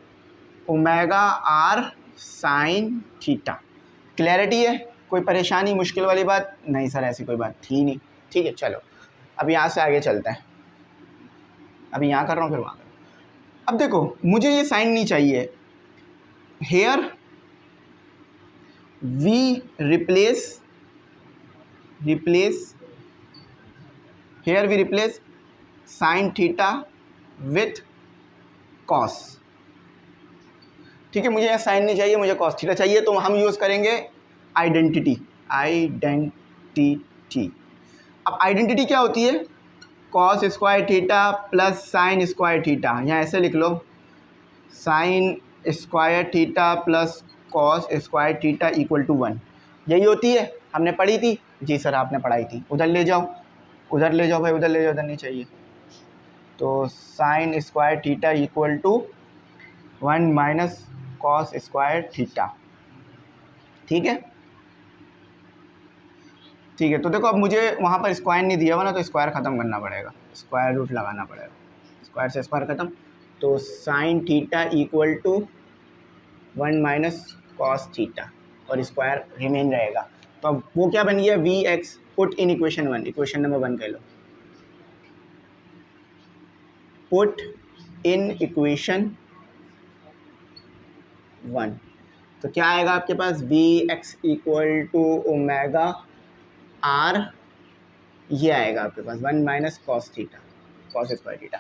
omega R sine theta. Clarity है? कोई परेशानी, मुश्किल वाली बात नहीं सर, ऐसी कोई बात थी नहीं। ठीक है, चलो अब यहाँ से आगे चलते हैं। अभी यहाँ कर रहा हूँ फिर वहाँ कर रहा हूँ। अब देखो मुझे ये साइन नहीं चाहिए। Here we replace sine theta with cos. ठीक है, मुझे यहाँ साइन नहीं चाहिए, मुझे कॉस थीटा चाहिए, तो हम यूज़ करेंगे आइडेंटिटी। अब आइडेंटिटी क्या होती है? Cos square theta plus sine square theta. यहाँ ऐसे लिख लो, sine square theta plus cos square theta equal to 1। यही होती है, हमने पढ़ी थी। जी सर आपने पढ़ाई थी। उधर ले जाओ, उधर ले जाओ भाई, उधर ले जाओ, उधर नहीं चाहिए। तो sine square theta equal to 1 minus cos square theta. ठीक है, ठीक है। तो देखो अब मुझे वहाँ पर स्क्वायर नहीं दिया हुआ ना, तो स्क्वायर ख़त्म करना पड़ेगा, स्क्वायर रूट लगाना पड़ेगा। स्क्वायर से स्क्वायर ख़त्म, तो sine theta equal to 1 minus cos theta और स्क्वायर रिमेन रहेगा। तो अब वो क्या बन गया? V X put in equation 1, equation number 1 कह लो, पुट इन इक्वेशन 1। तो क्या आएगा आपके पास? V X equal to omega R, ये आएगा आपके पास 1 minus cos theta, cos square theta.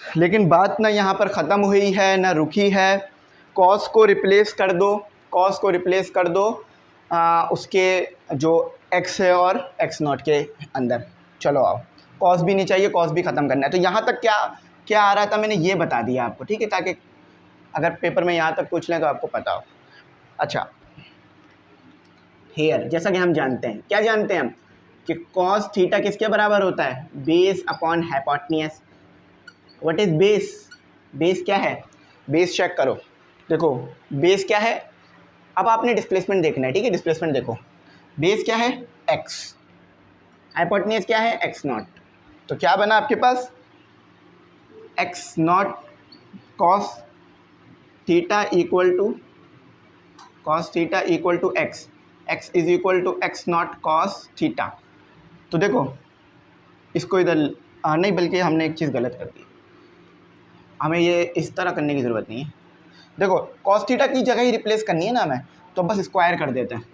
लेकिन बात ना यहाँ पर ख़त्म हुई है ना रुकी है। कॉस को रिप्लेस कर दो, कॉस को रिप्लेस कर दो उसके जो एक्स है और एक्स नॉट के अंदर। चलो आओ, कॉस भी नहीं चाहिए, कॉस भी ख़त्म करना है। तो यहाँ तक क्या क्या आ रहा था मैंने ये बता दिया आपको, ठीक है, ताकि अगर पेपर में यहाँ तक पूछ लें तो आपको पता हो। अच्छा, हेयर जैसा कि हम जानते हैं, क्या जानते हैं हम कि कॉस थीटा किसके बराबर होता है? Base upon hypotenuse. What is base? Base क्या है? बेस चेक करो, देखो बेस क्या है। अब आपने डिस्प्लेसमेंट देखना है, ठीक है, डिस्प्लेसमेंट देखो। बेस क्या है? एक्स। हाइपोटेन्यूज क्या है? X naught. तो क्या बना आपके पास? X naught cos theta equal to X, X is equal to X naught cos theta. तो देखो इसको इधर नहीं, बल्कि हमने एक चीज़ गलत कर दी, हमें ये इस तरह करने की ज़रूरत नहीं है। देखो कॉस थीटा की जगह ही रिप्लेस करनी है ना हमें, तो बस स्क्वायर कर देते हैं।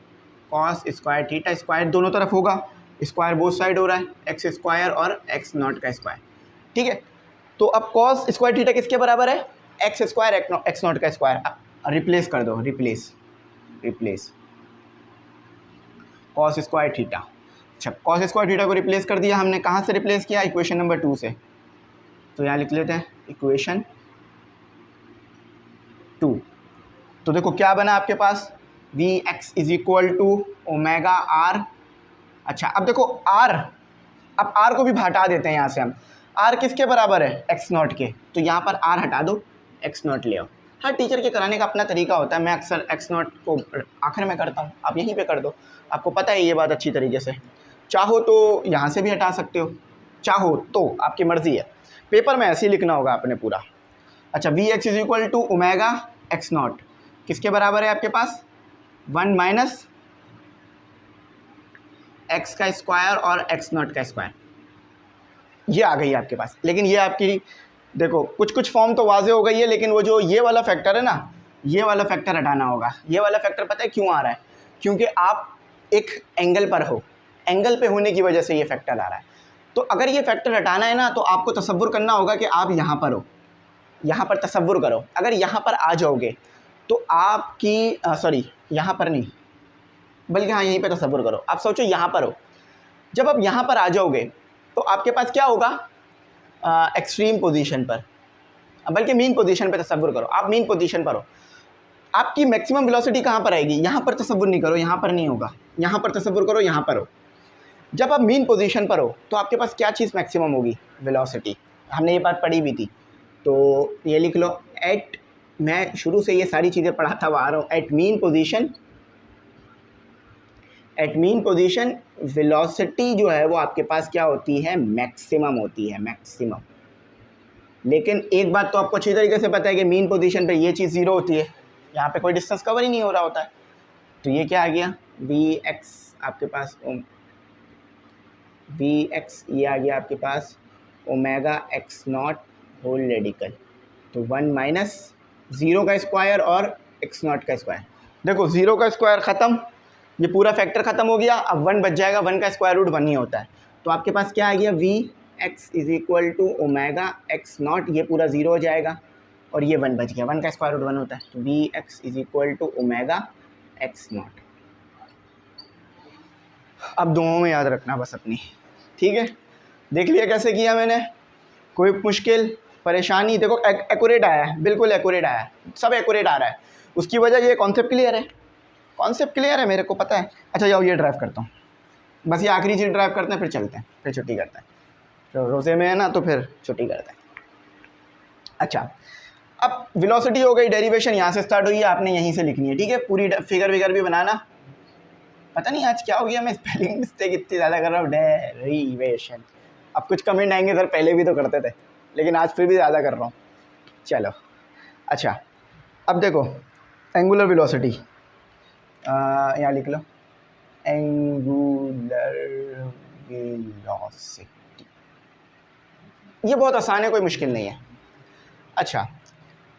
कॉस स्क्वायर थीटा, स्क्वायर दोनों तरफ होगा, स्क्वायर बोथ साइड हो रहा है, एक्स स्क्वायर और एक्स नॉट का स्क्वायर। ठीक है, तो अब कॉस स्क्वायर थीटा किसके बराबर है? एक्स स्क्वायर एक्स नॉट का स्क्वायर। रिप्लेस कर दो, रिप्लेस कॉस स्क्वायर थीटा। अच्छा, कॉस स्क्वायर थीटा को रिप्लेस कर दिया हमने। कहाँ से रिप्लेस किया? इक्वेशन नंबर 2 से। तो यहाँ लिख लेते हैं इक्वेशन 2। तो देखो क्या बना आपके पास? V X is equal to omega R. अच्छा अब देखो आर, अब आर को भी हटा देते हैं यहाँ से हम। आर किसके बराबर है? एक्स नॉट के। तो यहाँ पर आर हटा दो, एक्स नॉट ले आओ। हर टीचर के कराने का अपना तरीका होता है, मैं अक्सर एक्स नॉट को आखिर में करता हूँ, आप यहीं पे कर दो, आपको पता है ये बात अच्छी तरीके से। चाहो तो यहाँ से भी हटा सकते हो, चाहो तो आपकी मर्ज़ी है, पेपर में ऐसे ही लिखना होगा आपने पूरा। अच्छा, V X is equal to omega X naught किसके बराबर है आपके पास? 1 माइनस एक्स का स्क्वायर और एक्स नॉट का स्क्वायर। ये आ गई आपके पास। लेकिन ये आपकी देखो कुछ फॉर्म तो वाजे हो गई है, लेकिन वो जो ये वाला फैक्टर है ना, ये वाला फैक्टर हटाना होगा। ये वाला फैक्टर पता है क्यों आ रहा है? क्योंकि आप एक एंगल पर हो, एंगल पे होने की वजह से ये फैक्टर आ रहा है। तो अगर ये फैक्टर हटाना है ना, तो आपको तसव्वुर करना होगा कि आप यहाँ पर हो, यहाँ पर तसव्वुर करो। अगर यहाँ पर आ जाओगे तो आपकी सॉरी यहाँ पर नहीं, बल्कि हाँ यहीं पे तसव्वुर करो। आप सोचो यहाँ पर हो, जब आप यहाँ पर आ जाओगे तो आपके पास क्या होगा? एक्सट्रीम पोजीशन पर, बल्कि मीन पोजीशन पर तसव्वुर करो। आप मीन पोजीशन पर हो, आपकी मैक्सिमम वेलोसिटी कहाँ पर आएगी? यहाँ पर तसव्वुर नहीं करो, यहाँ पर नहीं होगा, यहाँ पर तसव्वुर करो, यहाँ पर हो। जब आप मीन पोजीशन पर हो तो आपके पास क्या चीज़ मैक्सिमम होगी? वेलोसिटी। हमने ये बात पढ़ी भी थी, तो ये लिख लो एट, मैं शुरू से ये सारी चीज़ें पढ़ाता हुआ आ रहा हूँ। एट मीन पोजीशन वेलोसिटी जो है वो आपके पास क्या होती है? मैक्सिमम होती है, मैक्सिमम। लेकिन एक बात तो आपको अच्छी तरीके से पता है कि मीन पोजीशन पे ये चीज़ 0 होती है, यहाँ पे कोई डिस्टेंस कवर ही नहीं हो रहा होता है। तो ये क्या आ गया, वी एक्स आपके पास वी एक्स ये आ गया आपके पास omega X naught whole radical. तो 1 माइनस 0 का स्क्वायर और एक्स नॉट का स्क्वायर। देखो 0 का स्क्वायर ख़त्म, ये पूरा फैक्टर ख़त्म हो गया, अब 1 बच जाएगा, 1 का स्क्वायर रूट 1 ही होता है। तो आपके पास क्या आ गया, V X is equal to omega X naught, ये पूरा 0 हो जाएगा और ये 1 बच गया, 1 का स्क्वायर रूट 1 होता है। तो V X is equal to omega X naught. अब दोनों में याद रखना बस अपनी, ठीक है। देख लिया कैसे किया मैंने, कोई मुश्किल परेशानी, देखो एक्यूरेट आया है, बिल्कुल एक्यूरेट आया है, सब एक्यूरेट आ रहा है। उसकी वजह ये कॉन्सेप्ट क्लियर है, कॉन्सेप्ट क्लियर है, मेरे को पता है। अच्छा जाओ ये ड्राइव करता हूँ, बस ये आखिरी चीज़ ड्राइव करते हैं, फिर चलते हैं, फिर छुट्टी करते हैं। तो रोज़े में है ना, तो फिर छुट्टी करते हैं। अच्छा, अब वेलोसिटी हो गई, डेरिवेशन यहाँ से स्टार्ट हुई है, आपने यहीं से लिखनी है, ठीक है। पूरी फिगर विगर भी बनाना। पता नहीं आज क्या हो गया, मैं स्पेलिंग मिस्टेक इतनी ज़्यादा कर रहा हूँ, डेरिवेशन। अब कुछ कमेंट आएंगे सर पहले भी तो करते थे, लेकिन आज फिर भी ज़्यादा कर रहा हूँ। चलो अच्छा, अब देखो एंगुलर वेलोसिटी यहाँ लिख लो, एंगुलर वेलोसिटी, ये बहुत आसान है, कोई मुश्किल नहीं है। अच्छा,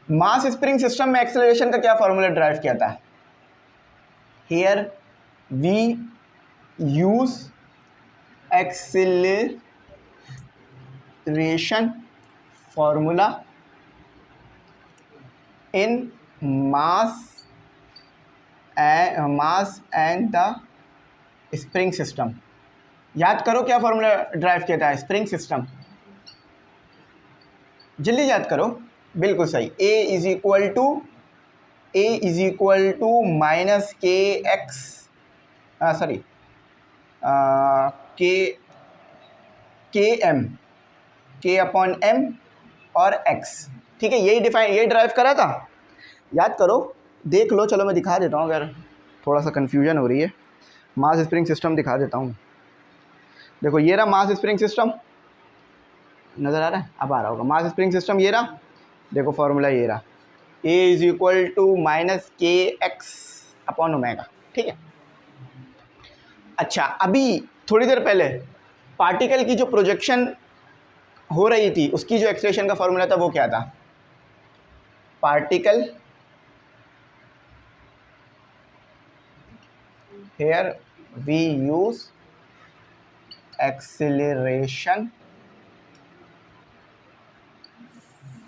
मास स्प्रिंग सिस्टम में एक्सेलरेशन का क्या फॉर्मूला ड्राइव किया था? Here we use acceleration formula in mass and the spring system. याद करो क्या फॉर्मूला ड्राइव किया था, स्प्रिंग सिस्टम, जल्दी याद करो। बिल्कुल सही, ए इज इक्वल टू माइनस के एक्स, सॉरी के एम, के अपॉन एम और एक्स, ठीक है। यही ड्राइव करा था, याद करो, देख लो। चलो मैं दिखा देता हूँ, अगर थोड़ा सा कन्फ्यूजन हो रही है, मास स्प्रिंग सिस्टम दिखा देता हूँ। देखो ये रहा मास स्प्रिंग सिस्टम, नज़र आ रहा है, अब आ रहा होगा। मास स्प्रिंग सिस्टम ये रहा, देखो फॉर्मूला ये रहा, ए इज इक्वल टू माइनस के एक्स अपॉन ओमेगा, ठीक है। अच्छा, अभी थोड़ी देर पहले पार्टिकल की जो प्रोजेक्शन हो रही थी, उसकी जो एक्सप्रेशन का फॉर्मूला था वो क्या था? Particle, here we use acceleration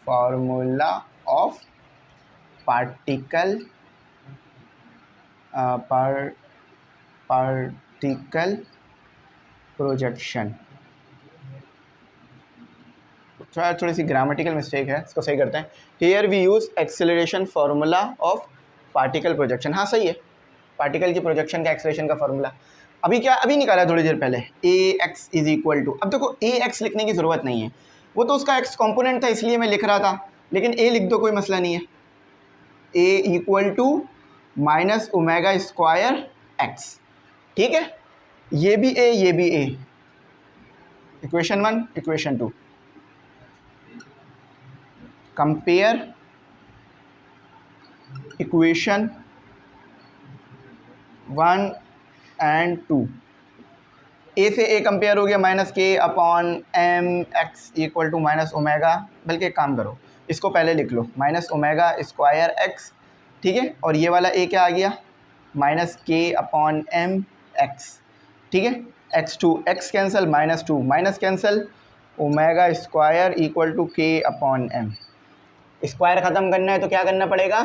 formula of particle projection। थोड़ी सी ग्रामेटिकल मिस्टेक है, इसको सही करते हैं। here we use acceleration formula of particle projection। हाँ सही है, पार्टिकल की प्रोजेक्शन का एक्सेलरेशन का फॉर्मूला अभी निकाला थोड़ी देर पहले, ए एक्स इज इक्वल टू। अब देखो ए एक्स लिखने की ज़रूरत नहीं है, वो तो उसका एक्स कंपोनेंट था इसलिए मैं लिख रहा था, लेकिन ए लिख दो, कोई मसला नहीं है। A equal to minus omega square X, ठीक है। ये भी ए, ये भी A, equation 1 equation 2, compare equation 1 and 2। A से ए कंपेयर हो गया, माइनस के upon M X equal to minus omega, बल्कि एक काम करो, इसको पहले लिख लो, माइनस ओमेगा स्क्वायर एक्स, ठीक है। और ये वाला ए क्या आ गया, माइनस के अपॉन एम एक्स, ठीक है। x2 x cancel, minus 2 minus cancel, omega square equal to K upon M. स्क्वायर ख़त्म करना है तो क्या करना पड़ेगा,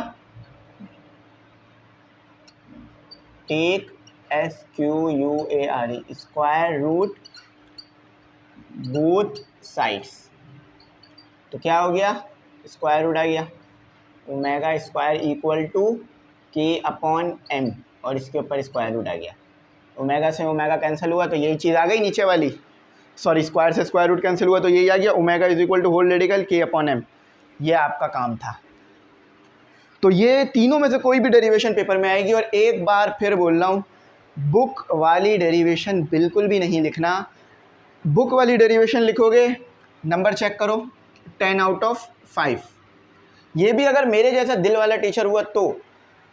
take SQUARE, square root both sides. तो क्या हो गया, स्क्वायर रूट आ गया, omega square equal to K upon M, और इसके ऊपर स्क्वायर रूट आ गया। ओमेगा से ओमेगा कैंसिल हुआ तो यही चीज़ आ गई नीचे वाली, सॉरी स्क्वायर से स्क्वायर रूट कैंसिल हुआ तो यही आ गया, omega is equal to whole radical K upon M. ये आपका काम था। तो ये तीनों में से कोई भी डेरिवेशन पेपर में आएगी। और एक बार फिर बोल रहा हूँ, बुक वाली डेरिवेशन बिल्कुल भी नहीं लिखना। बुक वाली डेरिवेशन लिखोगे, नंबर चेक करो, 10 आउट ऑफ 5। ये भी अगर मेरे जैसा दिल वाला टीचर हुआ तो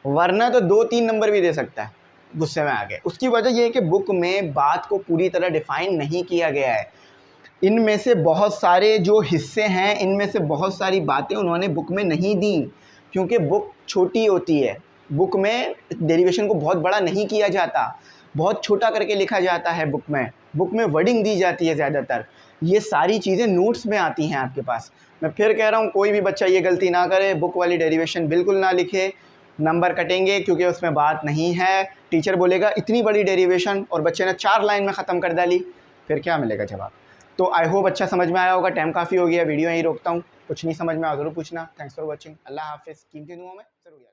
वरना तो 2-3 नंबर भी दे सकता है गुस्से में आके। उसकी वजह ये है कि बुक में बात को पूरी तरह डिफ़ाइन नहीं किया गया है। इनमें से बहुत सारे जो हिस्से हैं, इनमें से बहुत सारी बातें उन्होंने बुक में नहीं दी, क्योंकि बुक छोटी होती है। बुक में डेरिवेशन को बहुत बड़ा नहीं किया जाता, बहुत छोटा करके लिखा जाता है बुक में। बुक में वर्डिंग दी जाती है ज़्यादातर। ये सारी चीज़ें नोट्स में आती हैं आपके पास। मैं फिर कह रहा हूँ, कोई भी बच्चा ये गलती ना करे, बुक वाली डेरिवेशन बिल्कुल ना लिखे, नंबर कटेंगे क्योंकि उसमें बात नहीं है। टीचर बोलेगा इतनी बड़ी डेरिवेशन और बच्चे ने 4 लाइन में ख़त्म कर डाली, फिर क्या मिलेगा जवाब। तो आई होप अच्छा समझ में आया होगा। टाइम काफ़ी हो गया, वीडियो यहीं रोकता हूँ। कुछ नहीं समझ में आया ज़रूर पूछना। Thanks for watching. अल्लाह हाफिज़। कीमती दुआओं में ज़रूर याद